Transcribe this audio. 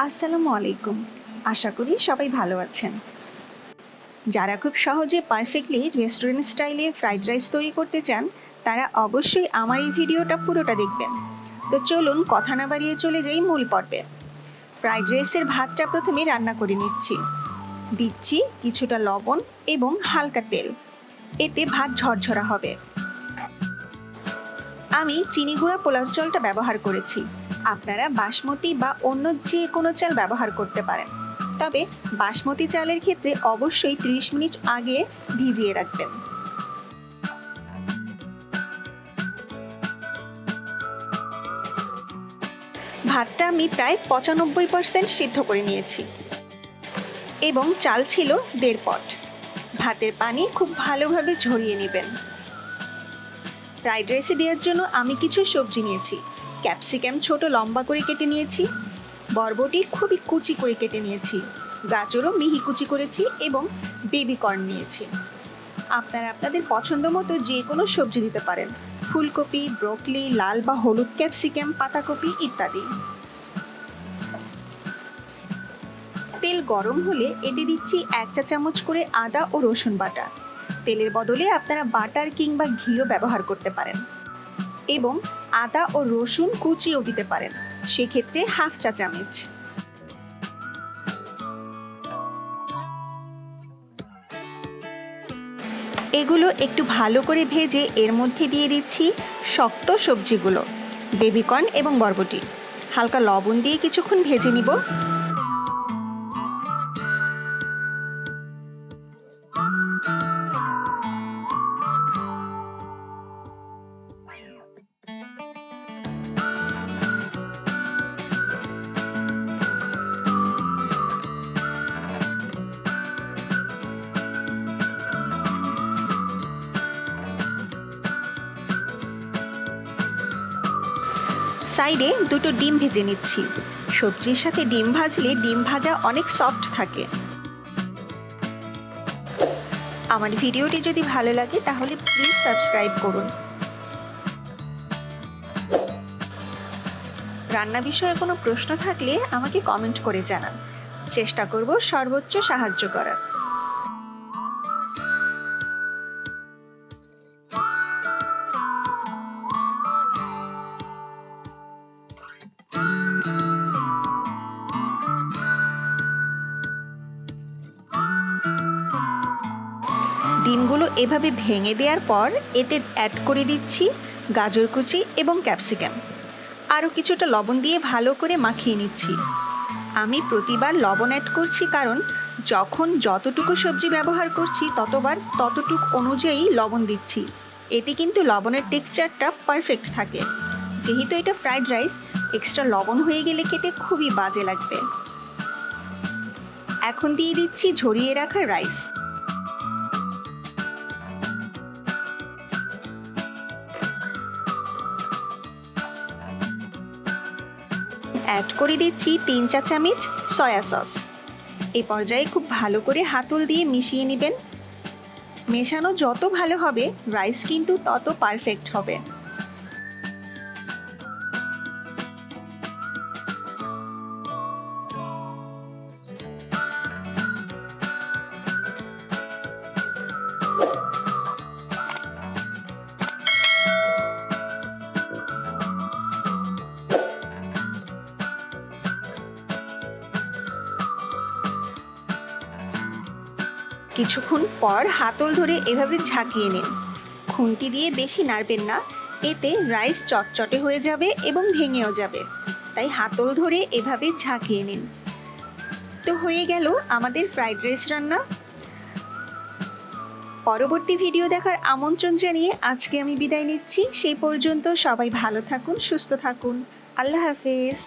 আসসালামু আলাইকুম। আশা করি সবাই ভালো আছেন। যারা খুব সহজে পারফেক্টলি রেস্টুরেন্ট স্টাইলে ফ্রাইড রাইস তৈরি করতে চান, তারা অবশ্যই আমার এই ভিডিওটা পুরোটা দেখবেন। তো চলুন কথা না বাড়িয়ে চলে যাই মূল পর্বে। ফ্রাইড রাইসের ভাতটা প্রথমে রান্না করে নিচ্ছি। দিচ্ছি কিছুটা লবণ এবং হালকা তেল, এতে ভাত ঝরঝরা হবে। আমি চিনি গুঁড়া পোলাও চালটা ব্যবহার করেছি। আপনারা বাসমতি বা অন্য যে কোনো চাল ব্যবহার করতে পারেন, তবে বাসমতি চালের ক্ষেত্রে অবশ্যই 30 মিনিট আগে ভিজিয়ে রাখবেন। ভাতটা আমি প্রায় 95% সিদ্ধ করে নিয়েছি এবং চাল ছিল 1.5 পট। ভাতের পানি খুব ভালোভাবে ঝরিয়ে নেবেন। ফ্রাইড রাইসে দেওয়ার জন্য আমি কিছু সবজি নিয়েছি। ক্যাপসিকাম ছোট লম্বা করে কেটে নিয়েছি, বরবটি খুবই কুচি করে কেটে নিয়েছি, গাজরও মিহি কুচি করেছি এবং বেবি কর্ন নিয়েছি। আপনারা আপনাদের পছন্দ মতো যে কোনো সবজি দিতে পারেন, ফুলকপি, ব্রোকলি, লাল বা হলুদ ক্যাপসিকাম, পাতাকপি ইত্যাদি। তেল গরম হলে এতে দিচ্ছি 1 চা চামচ করে আদা ও রসুন বাটা। তেলের বদলে আপনারা বাটার কিংবা ঘিও ব্যবহার করতে পারেন এবং আদা ও রসুন কুচিও দিতে পারেন, সেক্ষেত্রে 1/2 চা চামচ। এগুলো একটু ভালো করে ভেজে এর মধ্যে দিয়ে দিচ্ছি শক্ত সবজিগুলো, বেবিকর্ন এবং বরবটি। হালকা লবণ দিয়ে কিছুক্ষণ ভেজে নিব। সাইডে 2টো ডিম ভেজে নিচ্ছি। সবজির সাথে ডিম ভাজলে ডিম ভাজা অনেক সফট থাকে। আমার ভিডিওটি যদি ভালো লাগে তাহলে প্লিজ সাবস্ক্রাইব করুন। রান্না বিষয়ে কোনো প্রশ্ন থাকলে আমাকে কমেন্ট করে জানান, চেষ্টা করব সর্বোচ্চ সাহায্য করার। ডিমগুলো এভাবে ভেঙে দেওয়ার পর এতে অ্যাড করে দিচ্ছি গাজর কুচি এবং ক্যাপসিকাম। আরও কিছুটা লবণ দিয়ে ভালো করে মাখিয়ে নিচ্ছি। আমি প্রতিবার লবণ অ্যাড করছি কারণ যখন যতটুকু সবজি ব্যবহার করছি ততটুকু অনুযায়ী লবণ দিচ্ছি। এতে কিন্তু লবণের টেক্সচারটা পারফেক্ট থাকে। যেহেতু এটা ফ্রাইড রাইস, এক্সট্রা লবণ হয়ে গেলে খেতে খুবই বাজে লাগবে। এখন দিয়ে দিচ্ছি ঝরিয়ে রাখা রাইস। অ্যাড করে দিচ্ছি 3 চা চামচ সয়া সস। এই পর্যায়ে খুব ভালো করে হাতল দিয়ে মিশিয়ে নেবেন। মেশানো যত ভালো হবে রাইস কিন্তু তত পারফেক্ট হবে। কিছুক্ষণ পর হাতল ধরে এভাবে ঝাঁকিয়ে নিন। খুন্তি দিয়ে বেশি নাড়বেন না, এতে রাইস চটচটে হয়ে যাবে এবং ভেঙেও যাবে, তাই হাতল ধরে এভাবে ঝাঁকিয়ে নিন। তো হয়ে গেল আমাদের ফ্রাইড রাইস রান্না। পরবর্তী ভিডিও দেখার আমন্ত্রণ জানিয়ে আজকে আমি বিদায় নিচ্ছি। সেই পর্যন্ত সবাই ভালো থাকুন, সুস্থ থাকুন। আল্লাহ হাফেজ।